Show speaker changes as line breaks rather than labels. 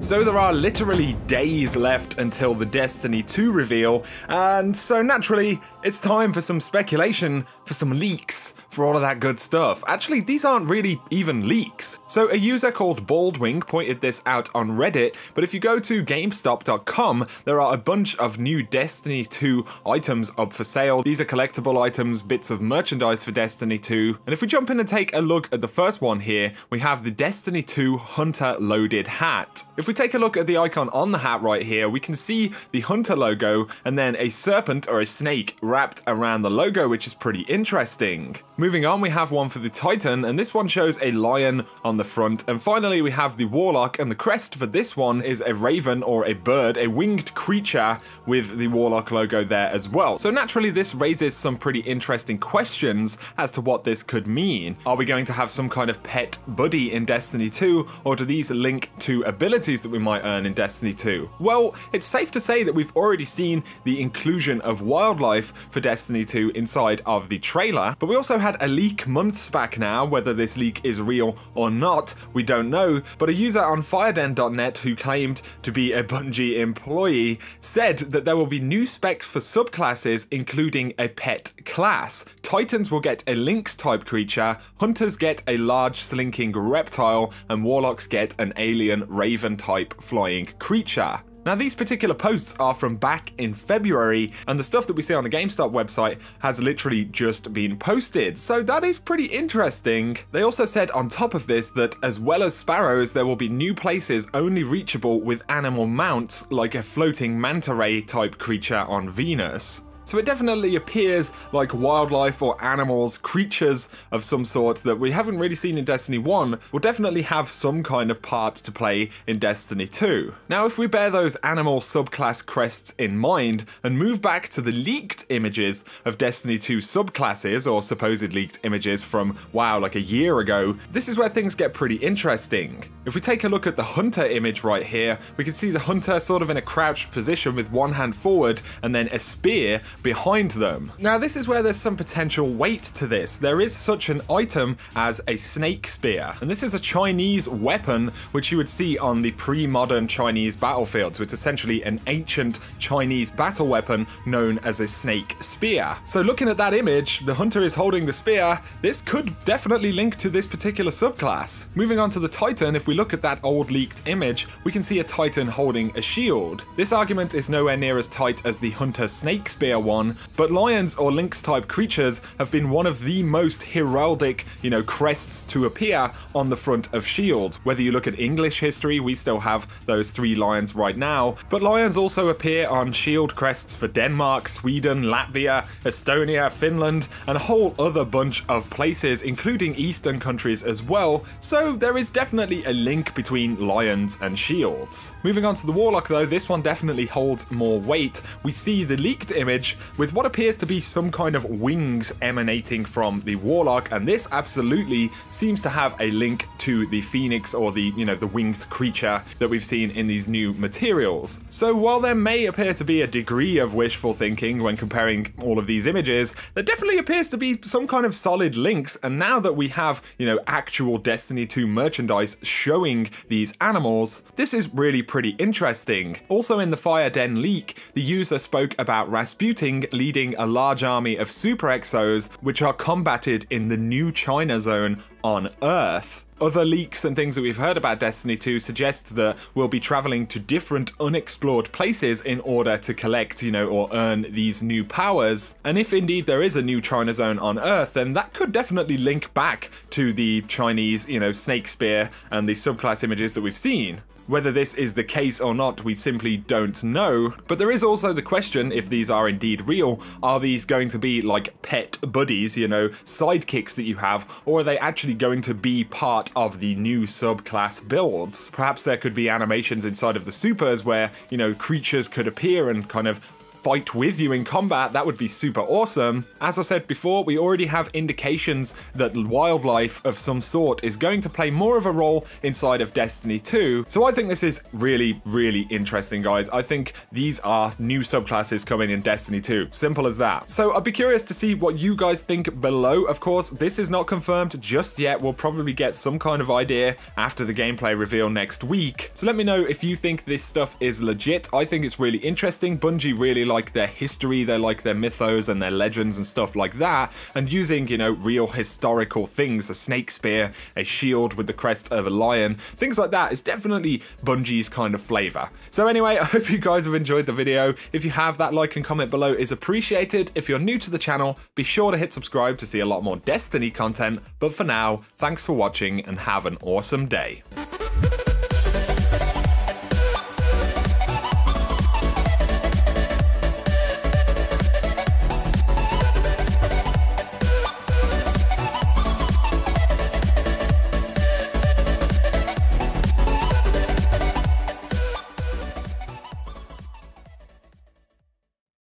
So there are literally days left until the Destiny 2 reveal, and so naturally, it's time for some speculation, for some leaks, for all of that good stuff. Actually, these aren't really even leaks. So a user called Baldwing pointed this out on Reddit, but if you go to GameStop.com, there are a bunch of new Destiny 2 items up for sale. These are collectible items, bits of merchandise for Destiny 2, and if we jump in and take a look at the first one here, we have the Destiny 2 Hunter Loaded Hat. If we take a look at the icon on the hat right here, we can see the Hunter logo and then a serpent or a snake wrapped around the logo, which is pretty interesting. Moving on, we have one for the Titan, and this one shows a lion on the front. And finally, we have the Warlock, and the crest for this one is a raven or a bird, a winged creature with the Warlock logo there as well. So naturally, this raises some pretty interesting questions as to what this could mean. Are we going to have some kind of pet buddy in Destiny 2, or do these link to abilities that we might earn in Destiny 2? Well, it's safe to say that we've already seen the inclusion of wildlife for Destiny 2 inside of the trailer, but we also had a leak months back now. Whether this leak is real or not, we don't know, but a user on fireden.net who claimed to be a Bungie employee said that there will be new specs for subclasses, including a pet class. Titans will get a lynx type creature, hunters get a large slinking reptile, and warlocks get an alien raven type flying creature. Now, these particular posts are from back in February, and the stuff that we see on the GameStop website has literally just been posted, so that is pretty interesting. They also said on top of this that as well as sparrows, there will be new places only reachable with animal mounts, like a floating manta ray type creature on Venus. So it definitely appears like wildlife or animals, creatures of some sort that we haven't really seen in Destiny 1 will definitely have some kind of part to play in Destiny 2. Now, if we bear those animal subclass crests in mind and move back to the leaked images of Destiny 2 subclasses, or supposed leaked images from, wow, like a year ago, this is where things get pretty interesting. If we take a look at the Hunter image right here, we can see the Hunter sort of in a crouched position with one hand forward and then a spear behind them. Now, this is where there's some potential weight to this. There is such an item as a snake spear, and this is a Chinese weapon which you would see on the pre-modern Chinese battlefield. So it's essentially an ancient Chinese battle weapon known as a snake spear. So looking at that image, the Hunter is holding the spear. This could definitely link to this particular subclass. Moving on to the Titan, if we look at that old leaked image, we can see a Titan holding a shield. This argument is nowhere near as tight as the Hunter snake spear one, but lions or lynx type creatures have been one of the most heraldic, crests to appear on the front of shields. Whether you look at English history, we still have those 3 lions right now, but lions also appear on shield crests for Denmark, Sweden, Latvia, Estonia, Finland, and a whole other bunch of places, including Eastern countries as well, so there is definitely a link between lions and shields. Moving on to the Warlock though, this one definitely holds more weight. We see the leaked image with what appears to be some kind of wings emanating from the Warlock, and this absolutely seems to have a link to the Phoenix, or the winged creature that we've seen in these new materials. So while there may appear to be a degree of wishful thinking when comparing all of these images, there definitely appears to be some kind of solid links, and now that we have, actual Destiny 2 merchandise showing these animals, this is really pretty interesting. Also in the Fire Den leak, the user spoke about Rasputin leading a large army of super exos which are combated in the new China zone on Earth. Other leaks and things that we've heard about Destiny 2 suggest that we'll be traveling to different unexplored places in order to collect, or earn these new powers. And if indeed there is a new China zone on Earth, then that could definitely link back to the Chinese, snake spear and the subclass images that we've seen. Whether this is the case or not, we simply don't know. But there is also the question, if these are indeed real, are these going to be like pet buddies, sidekicks that you have, or are they actually going to be part of the new subclass builds? Perhaps there could be animations inside of the supers where, creatures could appear and kind of fight with you in combat, that would be super awesome. As I said before, we already have indications that wildlife of some sort is going to play more of a role inside of Destiny 2. So I think this is really, really interesting, guys. I think these are new subclasses coming in Destiny 2. Simple as that. So I'd be curious to see what you guys think below. Of course, this is not confirmed just yet. We'll probably get some kind of idea after the gameplay reveal next week. So let me know if you think this stuff is legit. I think it's really interesting. Bungie really like their history, they like their mythos and their legends and stuff like that, and using, you know, real historical things, a snake spear, a shield with the crest of a lion, things like that is definitely Bungie's kind of flavor. So anyway, I hope you guys have enjoyed the video. If you have, that like and comment below is appreciated. If you're new to the channel, be sure to hit subscribe to see a lot more Destiny content. But for now, thanks for watching and have an awesome day.